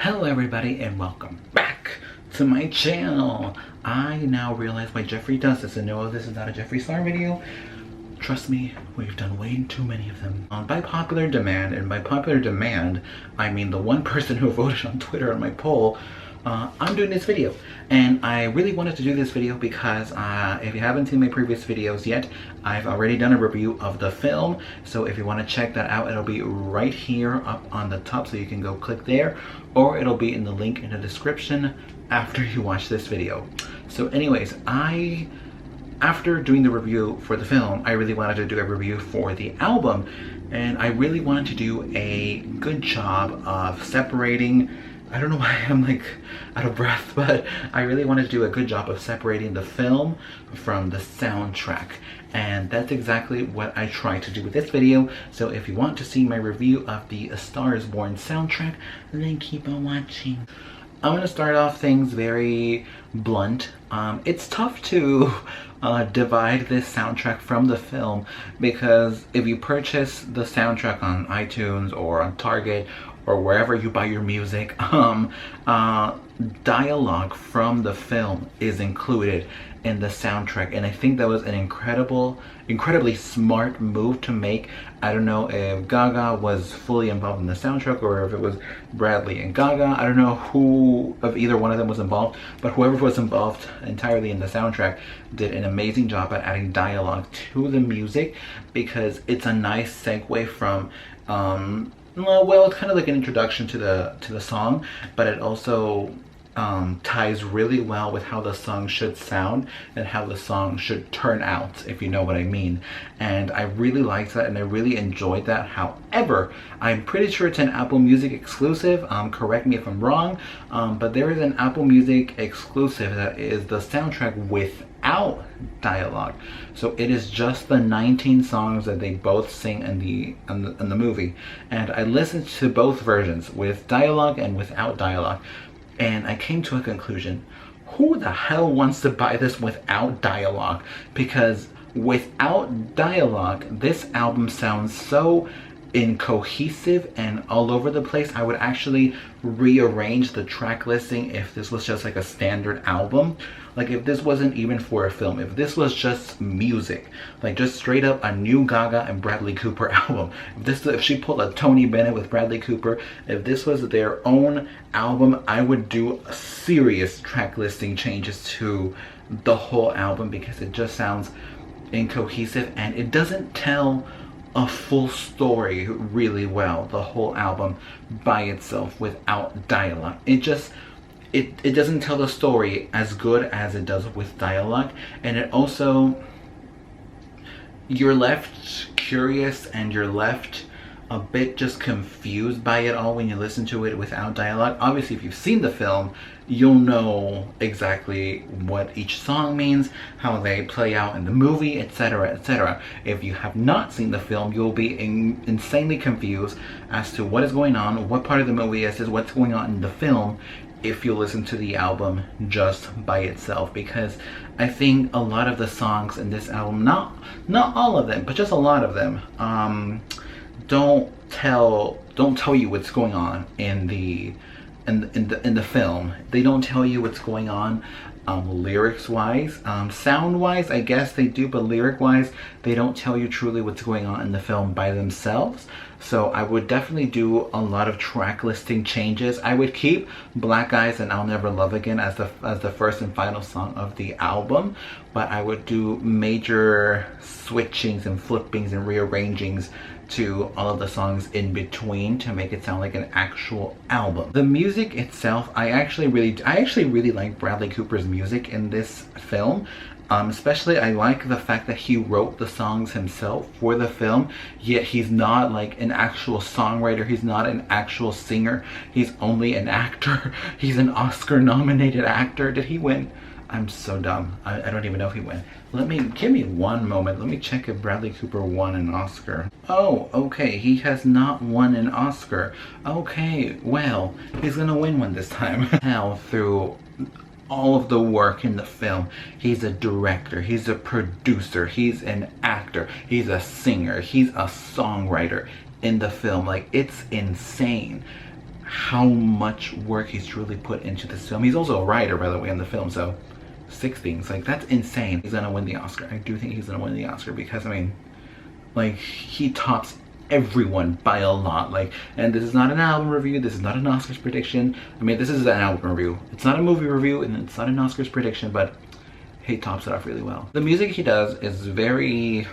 Hello everybody and welcome back to my channel. I now realize why Jeffree does this, and no, this is not a Jeffree Star video. Trust me, we've done way too many of them. By popular demand, and by popular demand, I mean the one person who voted on Twitter on my poll, I'm doing this video. And I really wanted to do this video because if you haven't seen my previous videos yet, I've already done a review of the film. So if you want to check that out, it'll be right here up on the top, so you can go click there, or it'll be in the link in the description after you watch this video. So anyways, after doing the review for the film, I really wanted to do a review for the album, and I really wanted to do a good job of separating, I don't know why I'm like out of breath, but I really wanted to do a good job of separating the film from the soundtrack. And that's exactly what I tried to do with this video. So if you want to see my review of the A Star Is Born soundtrack, then keep on watching. I'm going to start off things very blunt. It's tough to divide this soundtrack from the film, because if you purchase the soundtrack on iTunes or on Target or wherever you buy your music, dialogue from the film is included in the soundtrack, and I think that was an incredibly smart move to make. I don't know if Gaga was fully involved in the soundtrack or if it was Bradley and Gaga. I don't know who of either one of them was involved, but whoever was involved entirely in the soundtrack did an amazing job at adding dialogue to the music, because it's a nice segue from well, it's kind of like an introduction to the song, but it also ties really well with how the song should sound and how the song should turn out, if you know what I mean. And I really liked that, and I really enjoyed that. However, I'm pretty sure it's an Apple Music exclusive. Correct me if I'm wrong, but there is an Apple Music exclusive that is the soundtrack without dialogue. So it is just the 19 songs that they both sing in the movie. And I listened to both versions, with dialogue and without dialogue, and I came to a conclusion. Who the hell wants to buy this without dialogue? Because without dialogue, this album sounds so incohesive and all over the place. I would actually rearrange the track listing if this was just like a standard album. Like if this wasn't even for a film, if this was just music, like just straight up a new Gaga and Bradley Cooper album, if she pulled a Tony Bennett with Bradley Cooper, if this was their own album, I would do serious track listing changes to the whole album, because it just sounds incohesive and it doesn't tell a full story really well, the whole album by itself without dialogue. It doesn't tell the story as good as it does with dialogue, and it also, you're left curious and you're left a bit just confused by it all when you listen to it without dialogue. Obviously, if you've seen the film, you'll know exactly what each song means, how they play out in the movie, etc., etc. If you have not seen the film, you'll be insanely confused as to what is going on, what part of the movie is what's going on in the film, if you listen to the album just by itself. Because I think a lot of the songs in this album, not all of them, but just a lot of them, don't tell you what's going on in the film. They don't tell you what's going on lyrics wise. Sound wise, I guess they do, but lyric wise, they don't tell you truly what's going on in the film by themselves. So I would definitely do a lot of track listing changes. I would keep Black Eyes and I'll Never Love Again as the first and final song of the album, but I would do major switchings and flippings and rearrangings to all of the songs in between to make it sound like an actual album. The music itself, I actually really like Bradley Cooper's music in this film. Especially I like the fact that he wrote the songs himself for the film, yet he's not like an actual songwriter, he's not an actual singer, he's only an actor. He's an Oscar nominated actor. Did he win? I'm so dumb. I don't even know if he won. Give me one moment. Let me check if Bradley Cooper won an Oscar. Oh, okay, he has not won an Oscar. Okay, well, he's gonna win one this time. Hell, through all of the work in the film, he's a director, he's a producer, he's an actor, he's a singer, he's a songwriter in the film. Like, it's insane how much work he's truly put into this film. He's also a writer, by the way, in the film, so 6 things, like, that's insane. He's gonna win the Oscar. I do think he's gonna win the Oscar because, I mean, like, he tops everyone by a lot. Like, and this is not an album review, this is not an Oscars prediction. I mean, this is an album review. It's not a movie review and it's not an Oscars prediction, but he tops it off really well. The music he does is very,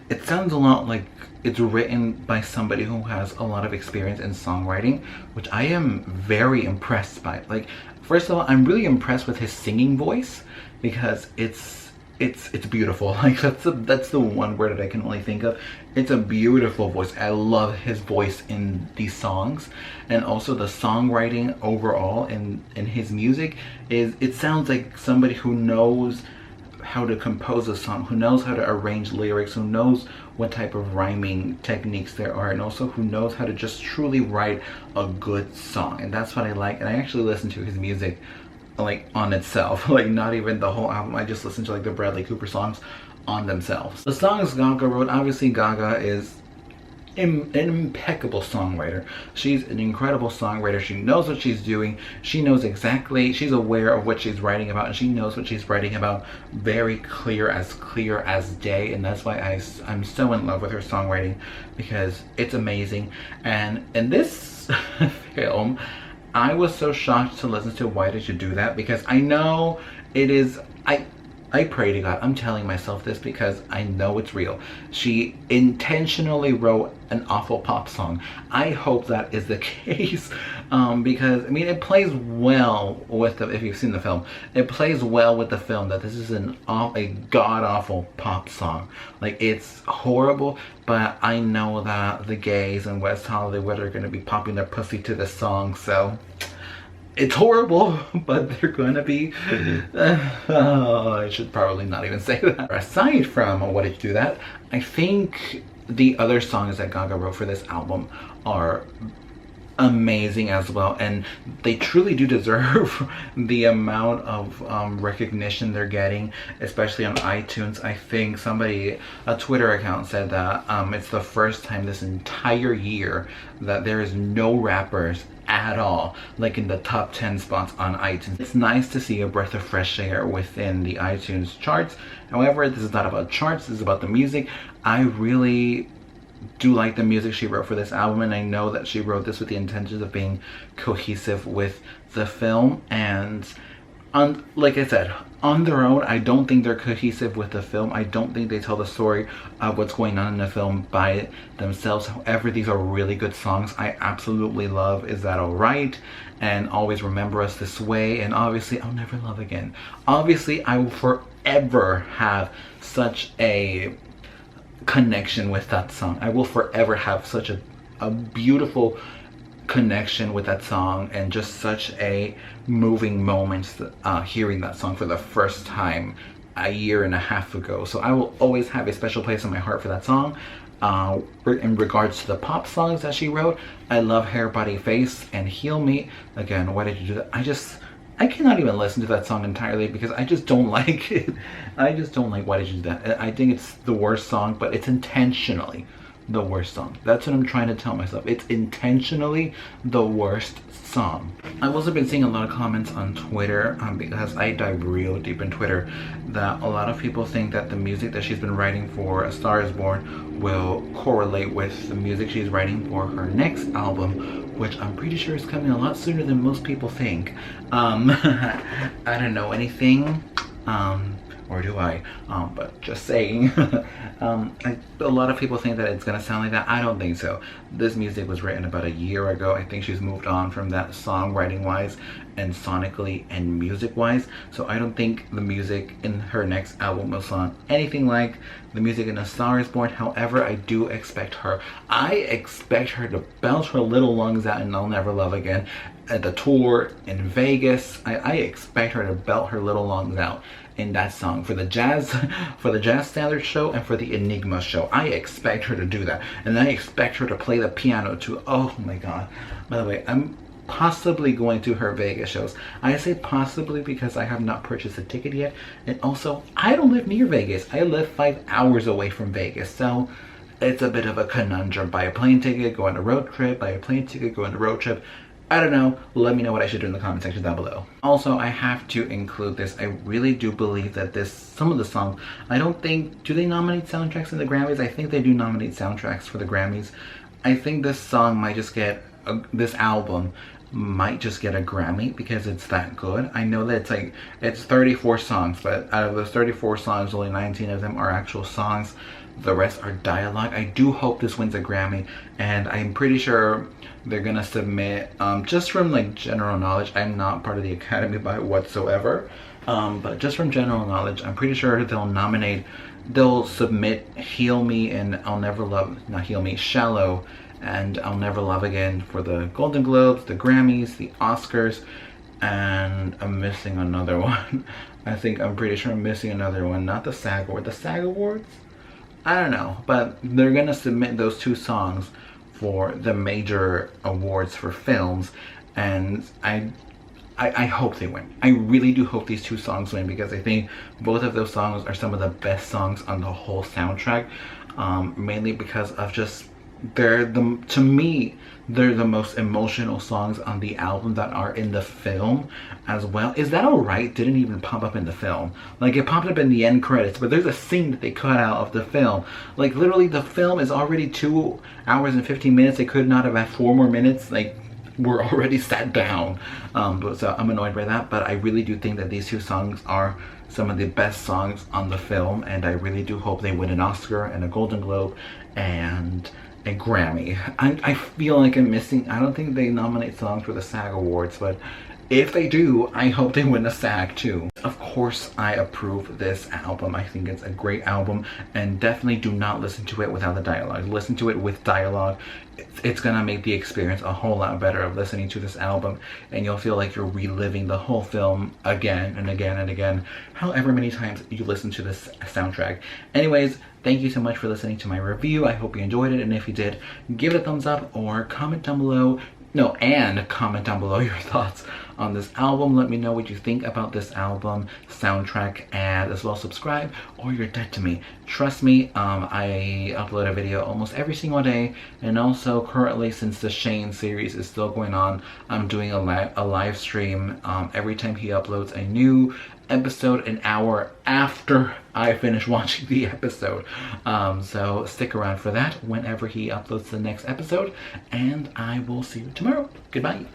it sounds a lot like it's written by somebody who has a lot of experience in songwriting, which I am very impressed by. Like, first of all, I'm really impressed with his singing voice because it's beautiful. Like, that's the one word that I can only think of. It's a beautiful voice. I love his voice in these songs, and also the songwriting overall in his music it sounds like somebody who knows how to compose a song, who knows how to arrange lyrics, who knows what type of rhyming techniques there are, and also who knows how to just truly write a good song. And that's what I like. And I actually listen to his music like on itself, like not even the whole album. I just listen to like the Bradley Cooper songs on themselves. The songs Gaga wrote, obviously Gaga is an impeccable songwriter. She's an incredible songwriter. She knows what she's doing. She knows exactly, she's aware of what she's writing about, and she knows what she's writing about very clear as day. And that's why I'm so in love with her songwriting, because it's amazing. And in this film, I was so shocked to listen to Why Did You Do That, because I know it is, I pray to God, I'm telling myself this because I know it's real. She intentionally wrote an awful pop song. I hope that is the case, because I mean, it plays well with the, if you've seen the film, it plays well with the film that this is a god-awful pop song. Like, it's horrible, but I know that the gays in West Hollywood are going to be popping their pussy to this song, so it's horrible, but they're gonna be, I should probably not even say that. Aside from What Did You Do That, I think the other songs that Gaga wrote for this album are amazing as well, and they truly do deserve the amount of recognition they're getting, especially on iTunes. I think a Twitter account said that it's the first time this entire year that there is no rappers at all like in the top 10 spots on iTunes. It's nice to see a breath of fresh air within the iTunes charts. However, this is not about charts, this is about the music. I really do like the music she wrote for this album, and I know that she wrote this with the intentions of being cohesive with the film. And like I said, on their own, I don't think they're cohesive with the film. I don't think they tell the story of what's going on in the film by themselves. However, these are really good songs. I absolutely love Is That Alright and Always Remember Us This Way, and obviously I'll Never Love Again. Obviously, I will forever have such a connection with that song. I will forever have such a beautiful connection with that song, and just such a moving moment hearing that song for the first time a year and a half ago. So I will always have a special place in my heart for that song. In regards to the pop songs that she wrote, I love Hair, Body, Face and Heal Me. Again, Why Did You Do That? I cannot even listen to that song entirely because I just don't like it. I just don't like Why Did You Do That? I think it's the worst song, but it's intentionally the worst song. That's what I'm trying to tell myself. It's intentionally the worst song. I've also been seeing a lot of comments on Twitter, because I dive real deep in Twitter, that a lot of people think that the music that she's been writing for A Star Is Born will correlate with the music she's writing for her next album, which I'm pretty sure is coming a lot sooner than most people think. I don't know anything, or do I? But just saying. A lot of people think that it's gonna sound like that. I don't think so. This music was written about a year ago. I think she's moved on from that songwriting wise and sonically and music wise. So I don't think the music in her next album will sound anything like the music in A Star Is Born. However, I do expect her. I expect her to belch her little lungs out in I'll Never Love Again at the tour in Vegas. I expect her to belt her little lungs out in that song for the jazz standard show and for the Enigma show. I expect her to do that, and I expect her to play the piano too. Oh my god. By the way, I'm possibly going to her Vegas shows. I say possibly because I have not purchased a ticket yet, and also I don't live near Vegas. I live 5 hours away from Vegas, so it's a bit of a conundrum. Buy a plane ticket, go on a road trip, buy a plane ticket, go on a road trip. I don't know. Let me know what I should do in the comment section down below. Also, I have to include this. I really do believe that some of the songs, I don't think, do they nominate soundtracks in the Grammys? I think they do nominate soundtracks for the Grammys. I think this song might just get, this album might just get a Grammy because it's that good. I know that it's 34 songs, but out of those 34 songs, only 19 of them are actual songs. The rest are dialogue. I do hope this wins a Grammy, and I'm pretty sure they're gonna submit, just from like general knowledge, I'm not part of the Academy by whatsoever, but just from general knowledge, I'm pretty sure they'll submit Heal Me and I'll Never Love, not Heal Me, Shallow and I'll Never Love Again for the Golden Globes, the Grammys, the Oscars, and I'm missing another one. I'm pretty sure I'm missing another one, not the SAG Awards. The SAG Awards? I don't know, but they're gonna submit those two songs for the major awards for films, and I hope they win. I really do hope these two songs win because I think both of those songs are some of the best songs on the whole soundtrack, mainly because of just to me they're the most emotional songs on the album that are in the film as well. Is That Alright didn't even pop up in the film. Like, it popped up in the end credits, but there's a scene that they cut out of the film. Like, literally the film is already 2 hours and 15 minutes. They could not have had 4 more minutes. Like, we're already sat down. So I'm annoyed by that, but I really do think that these two songs are some of the best songs on the film, and I really do hope they win an Oscar and a Golden Globe and a Grammy. I feel like I'm missing, I don't think they nominate songs for the SAG Awards, but if they do, I hope they win a SAG too. Of course, I approve this album. I think it's a great album, and definitely do not listen to it without the dialogue. Listen to it with dialogue. It's gonna make the experience a whole lot better of listening to this album, and you'll feel like you're reliving the whole film again and again and again, however many times you listen to this soundtrack. Anyways, thank you so much for listening to my review. I hope you enjoyed it, and if you did, give it a thumbs up or comment down below. Comment down below your thoughts on this album. Let me know what you think about this album, soundtrack, and as well subscribe or you're dead to me. Trust me, I upload a video almost every single day, and also currently, since the Shane series is still going on, I'm doing a live stream every time he uploads a new episode, an hour after I finish watching the episode. So stick around for that whenever he uploads the next episode, and I will see you tomorrow. Goodbye.